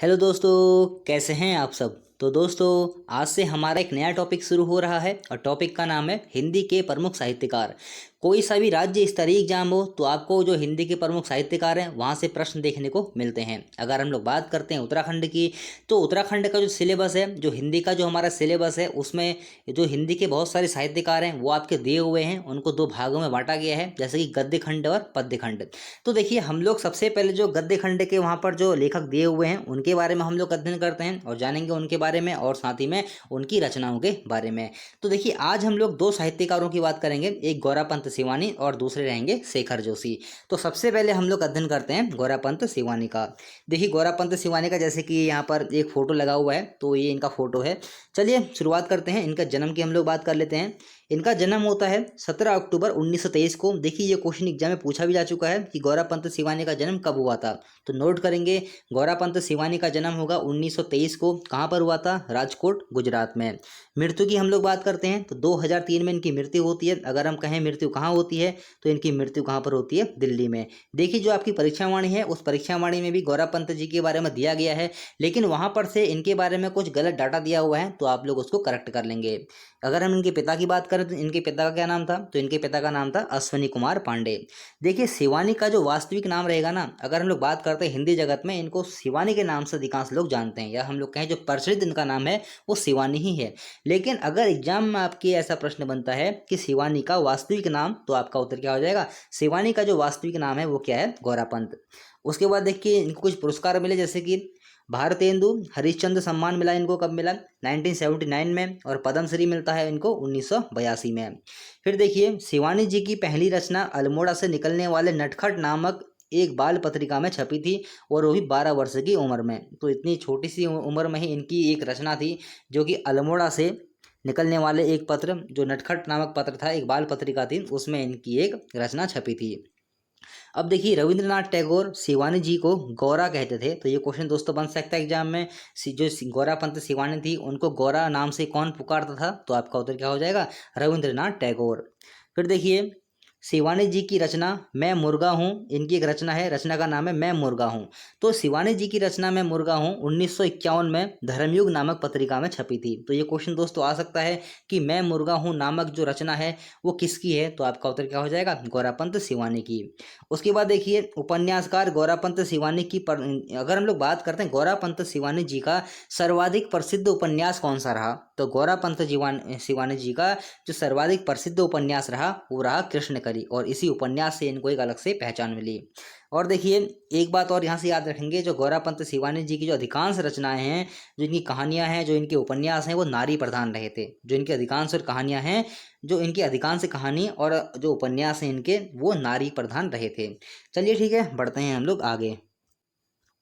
Hello दोस्तों, कैसे हैं आप सब। तो दोस्तों, आज से हमारा एक नया टॉपिक शुरू हो रहा है और टॉपिक का नाम है हिंदी के प्रमुख साहित्यकार। कोई सा भी राज्य स्तरीय एग्जाम हो तो आपको जो हिंदी के प्रमुख साहित्यकार हैं वहाँ से प्रश्न देखने को मिलते हैं। अगर हम लोग बात करते हैं उत्तराखंड की, तो उत्तराखंड का जो सिलेबस है, जो हिंदी का जो हमारा सिलेबस है, उसमें जो हिंदी के बहुत सारे साहित्यकार हैं वो आपके दिए हुए हैं। उनको दो भागों में बांटा गया है, जैसे कि गद्य खंड और पद्य खंड। तो देखिए, हम लोग सबसे पहले जो गद्य खंड के वहाँ पर जो लेखक दिए हुए हैं उनके बारे में हम लोग अध्ययन करते हैं और जानेंगे उनके बारे में, और साथ ही में उनकी रचनाओं के बारे में। तो देखिए, आज हम लोग दो साहित्यकारों की बात करेंगे, एक गौरापंत सिवानी और दूसरे रहेंगे शेखर जोशी। तो सबसे पहले हम लोग अध्ययन करते हैं गौरापंत सिवानी का। देखिए, गौरापंत सिवानी का जैसे कि यहाँ पर एक फोटो लगा हुआ है, तो ये इनका फोटो है। चलिए शुरुआत करते हैं, इनका जन्म की हम लोग बात कर लेते हैं। इनका जन्म होता है 17 अक्टूबर 1923 को। देखिए, ये क्वेश्चन एग्जाम में पूछा भी जा चुका है कि गौरापंत सिवानी का जन्म कब हुआ था। तो नोट करेंगे, गौरापंत सिवानी का जन्म होगा 1923 को। कहाँ पर हुआ था? राजकोट, गुजरात में। मृत्यु की हम लोग बात करते हैं तो 2003 में इनकी मृत्यु होती है। अगर हम कहें मृत्यु कहाँ होती है, तो इनकी मृत्यु कहाँ पर होती है? दिल्ली में। देखिए, जो आपकी परीक्षा वाणी है, उस परीक्षा वाणी में भी गौरापंत जी के बारे में दिया गया है, लेकिन वहाँ पर से इनके बारे में कुछ गलत डाटा दिया हुआ है, तो आप लोग उसको करेक्ट कर लेंगे। अगर हम इनके पिता की बात करें तो इनके पिता का क्या नाम था? तो इनके पिता का नाम था अश्विनी कुमार पांडे। देखिए, शिवानी का जो वास्तविक नाम रहेगा ना, अगर हम लोग बात करते हैं हिंदी जगत में, इनको शिवानी के नाम से अधिकांश लोग जानते हैं, या हम लोग कहें जो प्रचलित इनका नाम है वो शिवानी ही है। लेकिन अगर एग्जाम में आपके ऐसा प्रश्न बनता है कि शिवानी का वास्तविक नाम, तो आपका उत्तर क्या हो जाएगा? शिवानी का जो वास्तविक नाम है वो क्या है? गौरापंत। उसके बाद देखिए, इनको कुछ पुरस्कार मिले, जैसे कि भारतेंदु हरिश्चंद्र सम्मान मिला इनको, कब मिला? 1979 में। और पद्मश्री मिलता है इनको 1982 में। फिर देखिए, शिवानी जी की पहली रचना अल्मोड़ा से निकलने वाले नटखट नामक एक बाल पत्रिका में छपी थी, और वो भी 12 वर्ष की उम्र में। तो इतनी छोटी सी उम्र में ही इनकी एक रचना थी, जो कि अल्मोड़ा से निकलने वाले एक पत्र, जो नटखट नामक पत्र था, एक बाल पत्रिका थी, उसमें इनकी एक रचना छपी थी। अब देखिए, रविंद्रनाथ टैगोर शिवानी जी को गौरा कहते थे। तो ये क्वेश्चन दोस्तों बन सकता है एग्जाम में, जो गौरापंत शिवानी थी उनको गौरा नाम से कौन पुकारता था? तो आपका उत्तर क्या हो जाएगा? रविंद्रनाथ टैगोर। फिर देखिए, शिवानी जी की रचना मैं मुर्गा हूँ, इनकी एक रचना है, रचना का नाम है मैं मुर्गा हूँ। तो शिवानी जी की रचना मैं मुर्गा हूँ 1951 में धर्मयुग नामक पत्रिका में छपी थी। तो ये क्वेश्चन दोस्तों आ सकता है कि मैं मुर्गा हूँ नामक जो रचना है वो किसकी है? तो आपका उत्तर क्या हो जाएगा? गौरापंत शिवानी की। उसके बाद देखिए, उपन्यासकार गौरापंत शिवानी की अगर हम लोग बात करते हैं गौरापंत शिवानी जी का सर्वाधिक प्रसिद्ध उपन्यास कौन सा रहा, तो गौरापंत शिवानी जी का जो सर्वाधिक प्रसिद्ध उपन्यास रहा वो रहा कृष्णकली, और इसी उपन्यास से इनको एक अलग से पहचान मिली। और देखिए, एक बात और यहाँ से याद रखेंगे, जो गौरापंत शिवानी जी की जो अधिकांश रचनाएं हैं, जो इनकी कहानियां हैं, जो इनके उपन्यास हैं, वो नारी प्रधान रहे थे। जो इनकी अधिकांश और कहानियां हैं, जो इनकी अधिकांश कहानी और जो उपन्यास हैं इनके, वो नारी प्रधान रहे थे। चलिए ठीक है, बढ़ते हैं हम लोग आगे।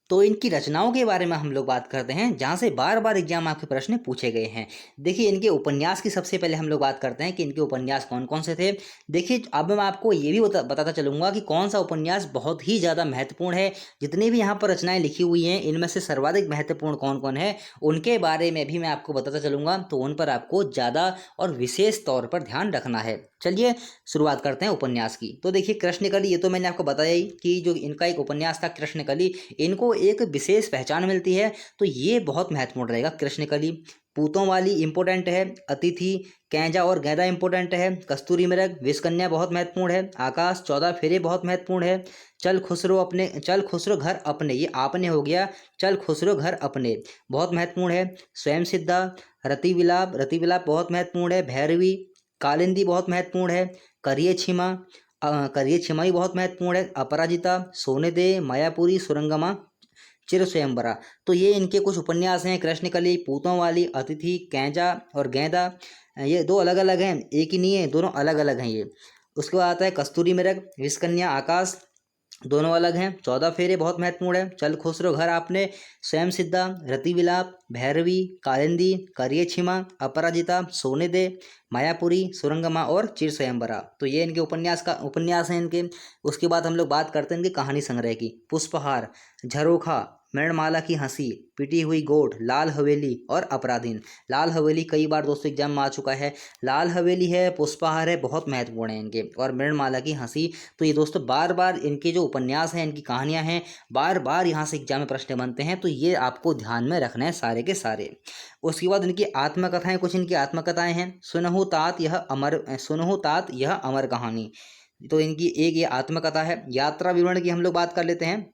तो इनकी रचनाओं के बारे में हम लोग बात करते हैं, जहाँ से बार बार एग्जाम आपके प्रश्न पूछे गए हैं। देखिए, इनके उपन्यास की सबसे पहले हम लोग बात करते हैं कि इनके उपन्यास कौन कौन से थे। देखिए, अब मैं आपको ये भी बताता चलूंगा कि कौन सा उपन्यास बहुत ही ज़्यादा महत्वपूर्ण है। जितनी भी यहाँ पर रचनाएं लिखी हुई हैं, इनमें से सर्वाधिक महत्वपूर्ण कौन कौन है, उनके बारे में भी मैं आपको बताता चलूंगा। तो उन पर आपको ज़्यादा और विशेष तौर पर ध्यान रखना है। चलिए शुरुआत करते हैं उपन्यास की। तो देखिए, कृष्णकली, ये तो मैंने आपको बताया ही कि जो इनका एक उपन्यास था कृष्णकली, इनको एक विशेष पहचान मिलती है, तो ये बहुत महत्वपूर्ण रहेगा कृष्णकली। पूतों वाली इंपॉर्टेंट है, अतिथि, कैंजा और गैदा इंपॉर्टेंट है, कस्तूरी मृग, विषकन्या बहुत महत्वपूर्ण है, आकाश, 14 फेरे बहुत महत्वपूर्ण है, चल खुसरो घर अपने, ये आपने हो गया, चल खुसरो घर अपने बहुत महत्वपूर्ण है, स्वयं सिद्धा, रति विलाप बहुत महत्वपूर्ण है, भैरवी, कालिंदी बहुत महत्वपूर्ण है, करिए छिमा भी बहुत महत्वपूर्ण है, अपराजिता, सोने दे, मायापुरी, सुरंगमा, चिर स्वयंवरा। तो ये इनके कुछ उपन्यास हैं, कृष्णकली, पूतों वाली, अतिथि, कैंजा और गेंदा। ये दो अलग अलग हैं, एक ही नहीं है, दोनों अलग अलग हैं ये। उसके बाद आता है कस्तूरी मृग, विषकन्या, आकाश, दोनों अलग हैं। 14 फेरे बहुत महत्वपूर्ण है, चल खुसरो घर आपने, स्वयं सिद्धा, रति विलाप, भैरवी, कालिंदी, करिए छिमा, अपराजिता, सोने दे, मायापुरी, सुरंगमा और चिर स्वयंवरा। तो ये इनके उपन्यास हैं इनके। उसके बाद हम लोग बात करते हैं इनकी कहानी संग्रह की। पुष्पहार, झरोखा, मृणमाला की हंसी, पिटी हुई गोट, लाल हवेली और अपराधीन। लाल हवेली कई बार दोस्तों एग्जाम में आ चुका है। लाल हवेली है, पुष्पहार है, बहुत महत्वपूर्ण है इनके। और मृणमाला की हंसी, तो ये दोस्तों बार बार इनके जो उपन्यास हैं, इनकी कहानियां हैं, बार बार यहाँ से एग्जाम में प्रश्न बनते हैं, तो ये आपको ध्यान में रखना है सारे के सारे। उसके बाद इनकी आत्मकथाएं, कुछ इनकी आत्मकथाएं हैं। सुनहु तात यह अमर कहानी, तो इनकी एक ये आत्मकथा है। यात्रा विवरण की हम लोग बात कर लेते हैं।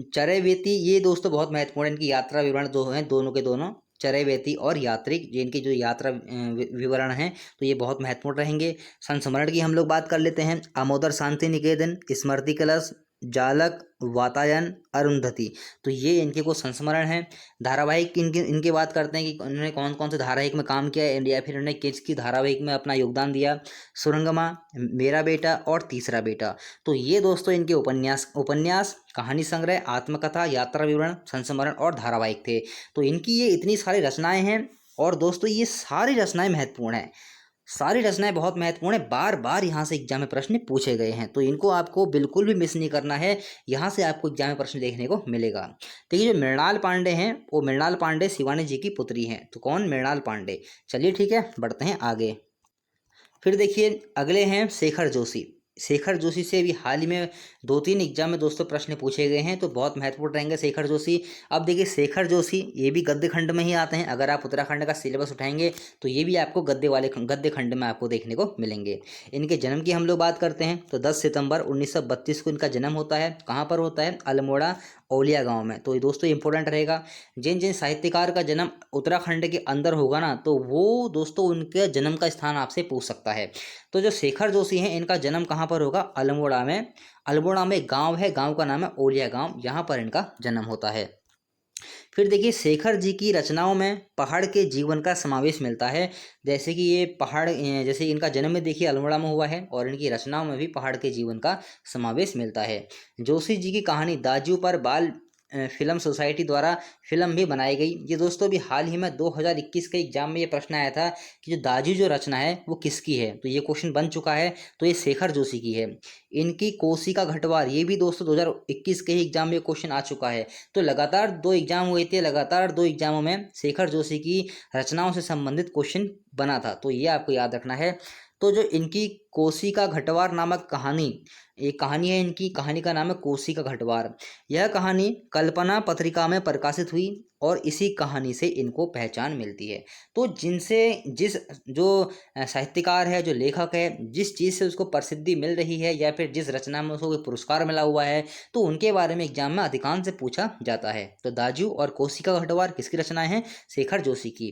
चरैवेति, ये दोस्तों बहुत महत्वपूर्ण है। इनकी यात्रा विवरण जो है दोनों के दोनों, चरैवेति और यात्रिक, ये इनके जो यात्रा विवरण हैं, तो ये बहुत महत्वपूर्ण रहेंगे। संस्मरण की हम लोग बात कर लेते हैं। आमोदर शांति निकेतन, स्मृति कलश, जालक, वातायन, अरुंधति, तो ये इनके कुछ संस्मरण हैं। धारावाहिक इनके बात करते हैं कि उन्होंने कौन कौन से धारावाहिक में काम किया है, या फिर उन्होंने किसकी धारावाहिक में अपना योगदान दिया। सुरंगमा, मेरा बेटा और तीसरा बेटा, तो ये दोस्तों इनके उपन्यास, कहानी संग्रह, आत्मकथा, यात्रा विवरण, संस्मरण और धारावाहिक थे। तो इनकी ये इतनी सारी रचनाएं हैं। और दोस्तों ये सारी रचनाएं महत्वपूर्ण हैं, सारी रचनाएं बहुत महत्वपूर्ण है। बार बार यहाँ से एग्जाम में प्रश्न पूछे गए हैं, तो इनको आपको बिल्कुल भी मिस नहीं करना है। यहाँ से आपको एग्जाम में प्रश्न देखने को मिलेगा। देखिए जो मृणाल पांडे हैं, वो मृणाल पांडे शिवानी जी की पुत्री हैं। तो कौन? मृणाल पांडे। चलिए ठीक है, बढ़ते हैं आगे। फिर देखिए अगले हैं शेखर जोशी। शेखर जोशी से भी हाल ही में 2-3 एग्जाम में दोस्तों प्रश्न पूछे गए हैं, तो बहुत महत्वपूर्ण रहेंगे शेखर जोशी। अब देखिए शेखर जोशी ये भी गद्य खंड में ही आते हैं। अगर आप उत्तराखंड का सिलेबस उठाएंगे तो ये भी आपको गद्य खंड में आपको देखने को मिलेंगे। इनके जन्म की हम लोग बात करते हैं तो 10 सितंबर 1932 को इनका जन्म होता है। कहाँ पर होता है? अल्मोड़ा औलिया गांव में। तो ये दोस्तों इंपॉर्टेंट रहेगा। जिन जिन साहित्यकार का जन्म उत्तराखंड के अंदर होगा ना, तो वो दोस्तों उनके जन्म का स्थान आपसे पूछ सकता है। तो जो शेखर जोशी हैं, इनका जन्म कहाँ पर होगा? अल्मोड़ा में। अल्मोड़ा में एक गांव है, गांव का नाम है औलिया गांव, यहाँ पर इनका जन्म होता है। फिर देखिए शेखर जी की रचनाओं में पहाड़ के जीवन का समावेश मिलता है। जैसे कि ये पहाड़, जैसे इनका जन्म में देखिए अल्मोड़ा में हुआ है, और इनकी रचनाओं में भी पहाड़ के जीवन का समावेश मिलता है। जोशी जी की कहानी दाजू पर बाल फिल्म सोसाइटी द्वारा फिल्म भी बनाई गई। ये दोस्तों भी हाल ही में 2021 के एग्जाम में ये प्रश्न आया था कि जो दाजू जो रचना है वो किसकी है, तो ये क्वेश्चन बन चुका है। तो ये शेखर जोशी की है। इनकी कोसी का घटवार, ये भी दोस्तों 2021 के ही एग्जाम में क्वेश्चन आ चुका है। तो लगातार 2 एग्जाम हुए थे, लगातार 2 एग्जामों में शेखर जोशी की रचनाओं से संबंधित क्वेश्चन बना था, तो ये आपको याद रखना है। तो जो इनकी कोसी का घटवार नामक कहानी, एक कहानी है, इनकी कहानी का नाम है कोसी का घटवार। यह कहानी कल्पना पत्रिका में प्रकाशित हुई, और इसी कहानी से इनको पहचान मिलती है। तो जिस जो साहित्यकार है, जो लेखक है, जिस चीज़ से उसको प्रसिद्धि मिल रही है, या फिर जिस रचना में उसको कोई पुरस्कार मिला हुआ है, तो उनके बारे में एग्जाम में अधिकांश से पूछा जाता है। तो दाजू और कोसी का घटवार किसकी रचनाएं हैं? शेखर जोशी की।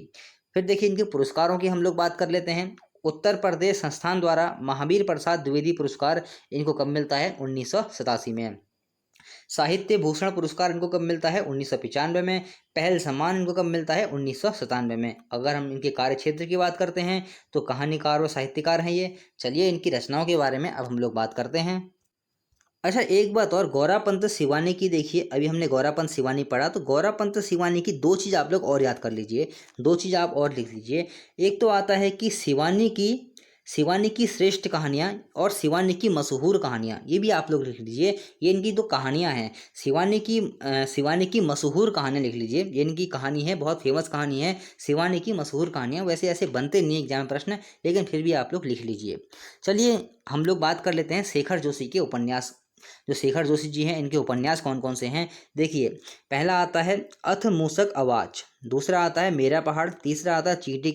फिर देखिए इनके पुरस्कारों की हम लोग बात कर लेते हैं। उत्तर प्रदेश संस्थान द्वारा महावीर प्रसाद द्विवेदी पुरस्कार इनको कब मिलता है? 1987 में। साहित्य भूषण पुरस्कार इनको कब मिलता है? 1995 में। पहल सम्मान इनको कब मिलता है? 1997 में। अगर हम इनके कार्य क्षेत्र की बात करते हैं तो कहानीकार व साहित्यकार हैं ये। चलिए इनकी रचनाओं के बारे में अब हम लोग बात करते हैं। अच्छा एक बात और, गौरापंत सिवानी की देखिए, अभी हमने गौरापंत सिवानी पढ़ा, तो गौरापंत सिवानी की 2 चीज़ आप लोग और याद कर लीजिए, 2 चीज़ आप और लिख लीजिए। एक तो आता है कि शिवानी की श्रेष्ठ कहानियाँ और शिवानी की मशहूर कहानियाँ, ये भी आप लोग लिख लीजिए। ये इनकी 2 कहानियाँ हैं। शिवानी की मशहूर कहानियाँ लिख लीजिए, ये इनकी कहानी है, बहुत फेमस कहानी है शिवानी की मशहूर कहानियाँ। वैसे ऐसे बनते नहीं एग्जाम में प्रश्न, लेकिन फिर भी आप लोग लिख लीजिए। चलिए हम लोग बात कर लेते हैं शेखर जोशी के उपन्यास। जो शेखर जोशी जी हैं, इनके उपन्यास कौन कौन से हैं? देखिए पहला आता है अथ मूसक आवाज, दूसरा आता है मेरा पहाड़, तीसरा आता है चीटी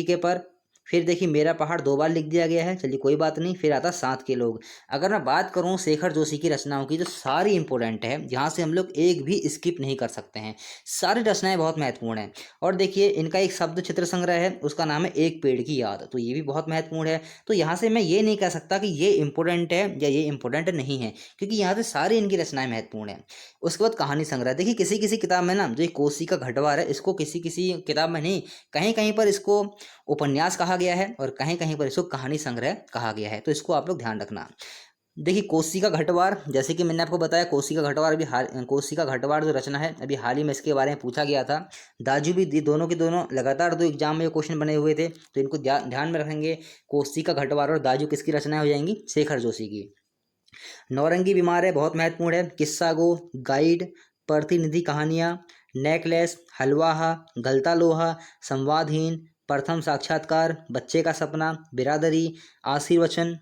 के पर। फिर देखिए मेरा पहाड़ 2 बार लिख दिया गया है, चलिए कोई बात नहीं। फिर आता साथ के लोग। अगर मैं बात करूं शेखर जोशी की रचनाओं की, जो सारी इंपॉर्टेंट है, यहाँ से हम लोग एक भी स्किप नहीं कर सकते हैं, सारी रचनाएं बहुत महत्वपूर्ण हैं। और देखिए इनका एक शब्द चित्र संग्रह है, उसका नाम है एक पेड़ की याद, तो ये भी बहुत महत्वपूर्ण है। तो यहाँ से मैं ये नहीं कह सकता कि ये इंपॉर्टेंट है या ये इंपॉर्टेंट नहीं है, क्योंकि यहाँ से सारी इनकी रचनाएं महत्वपूर्ण है। उसके बाद कहानी संग्रह, देखिए किसी किसी किताब में ना, जो कोसी का घटवार है, इसको किसी किसी किताब में नहीं, कहीं कहीं पर इसको उपन्यास कहा गया है, और कहीं कहीं पर इसको कहानी संग्रह कहा गया है। तो इसको आप लोग ध्यान रखना। देखिए कोसी का घटवार, जैसे कि मैंने आपको बताया, कोसी का घटवार कोसी का घटवार जो रचना है, अभी हाल ही में इसके बारे में पूछा गया था। दाजू भी, दोनों के दोनों लगातार 2 एग्जाम में क्वेश्चन बने हुए थे, तो इनको ध्यान में रखेंगे। कोसी का घटवार और दाजू किसकी रचना हो जाएंगी? शेखर जोशी की। नौरंगी बीमार है, बहुत महत्वपूर्ण है। किस्सा गो, गाइड, प्रतिनिधि कहानियाँ, नेकलेस, हलवाहा, गलता लोहा, संवादहीन, प्रथम साक्षात्कार, बच्चे का सपना, बिरादरी, आशीर्वचन,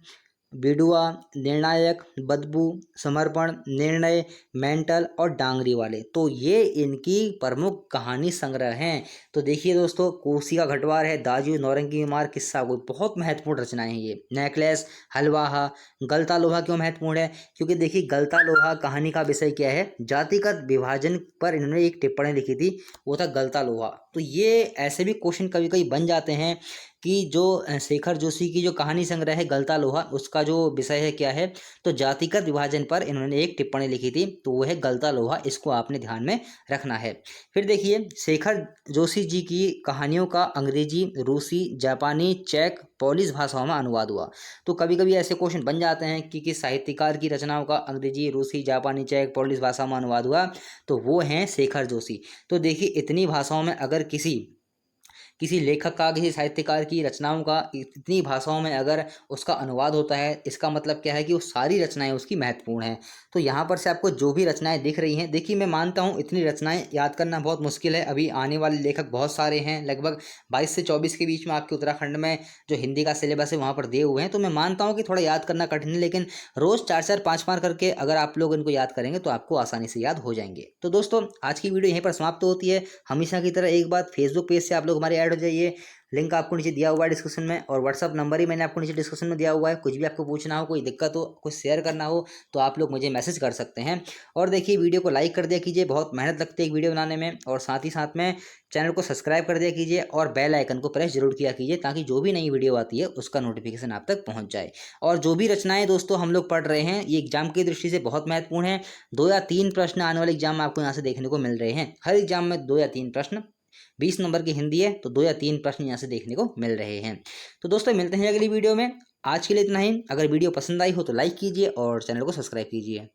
बिडुआ, निर्णायक, बदबू, समर्पण, निर्णय, मेंटल और डांगरी वाले। तो ये इनकी प्रमुख कहानी संग्रह हैं। तो देखिए दोस्तों, कोसी का घटवार है, दाजू, नौरंगी बीमार, किस्सा कोई, बहुत महत्वपूर्ण रचनाएं हैं ये। नेकलेस, हलवाहा, गलता लोहा क्यों महत्वपूर्ण है? क्योंकि देखिए गलता लोहा कहानी का विषय क्या है, जातिगत विभाजन पर इन्होंने एक टिप्पणी लिखी थी, वो था गलता लोहा। तो ये ऐसे भी क्वेश्चन कभी कभी बन जाते हैं कि जो शेखर जोशी की जो कहानी संग्रह है गलता लोहा, उसका जो विषय है क्या है, तो जातिगत विभाजन पर इन्होंने एक टिप्पणी लिखी थी, तो वो है गलता लोहा। इसको आपने ध्यान में रखना है। फिर देखिए शेखर जोशी जी की कहानियों का अंग्रेजी, रूसी, जापानी, चेक, पोलिश भाषाओं में अनुवाद हुआ। तो कभी कभी ऐसे क्वेश्चन बन जाते हैं कि किस साहित्यकार की रचनाओं का अंग्रेजी, रूसी, जापानी, चेक, पोलिश भाषा में अनुवाद हुआ, तो वो हैं शेखर जोशी। तो देखिए इतनी भाषाओं में अगर किसी लेखक का, किसी साहित्यकार की रचनाओं का इतनी भाषाओं में अगर उसका अनुवाद होता है, इसका मतलब क्या है कि वो सारी रचनाएं उसकी महत्वपूर्ण हैं। तो यहाँ पर से आपको जो भी रचनाएं दिख रही हैं, देखिए मैं मानता हूँ इतनी रचनाएं याद करना बहुत मुश्किल है। अभी आने वाले लेखक बहुत सारे हैं, लगभग 22 से 24 के बीच में आपके उत्तराखंड में जो हिंदी का सिलेबस है वहाँ पर दिए हुए हैं। तो मैं मानता हूँ कि थोड़ा याद करना कठिन है, लेकिन रोज़ 4-4, 5-5 करके अगर आप लोग इनको याद करेंगे तो आपको आसानी से याद हो जाएंगे। तो दोस्तों आज की वीडियो यहीं पर समाप्त होती है। हमेशा की तरह एक बात, फेसबुक पेज से आप लोग हमारे ऐड हो जाइए, लिंक आपको नीचे दिया हुआ है डिस्क्रिप्शन में, और व्हाट्सअप नंबर ही मैंने आपको नीचे डिस्क्रिप्शन में दिया हुआ है। कुछ भी आपको पूछना हो, कोई दिक्कत हो, कुछ शेयर करना हो, तो आप लोग मुझे मैसेज कर सकते हैं। और देखिए वीडियो को लाइक कर दिया कीजिए, बहुत मेहनत लगती है एक वीडियो बनाने में, और साथ ही साथ में चैनल को सब्सक्राइब कर दिया कीजिए और बेल आइकन को प्रेस जरूर किया कीजिए, ताकि जो भी नई वीडियो आती है उसका नोटिफिकेशन आप तक पहुंच जाए। और जो भी रचनाएं दोस्तों हम लोग पढ़ रहे हैं, ये एग्जाम की दृष्टि से बहुत महत्वपूर्ण है। 2 या 3 प्रश्न आने वाले एग्जाम में आपको यहाँ से देखने को मिल रहे हैं। हर एग्जाम में 2 या 3 प्रश्न, 20 नंबर की हिंदी है तो 2 या 3 प्रश्न यहाँ से देखने को मिल रहे हैं। तो दोस्तों मिलते हैं अगली वीडियो में। आज के लिए इतना ही। अगर वीडियो पसंद आई हो तो लाइक कीजिए और चैनल को सब्सक्राइब कीजिए।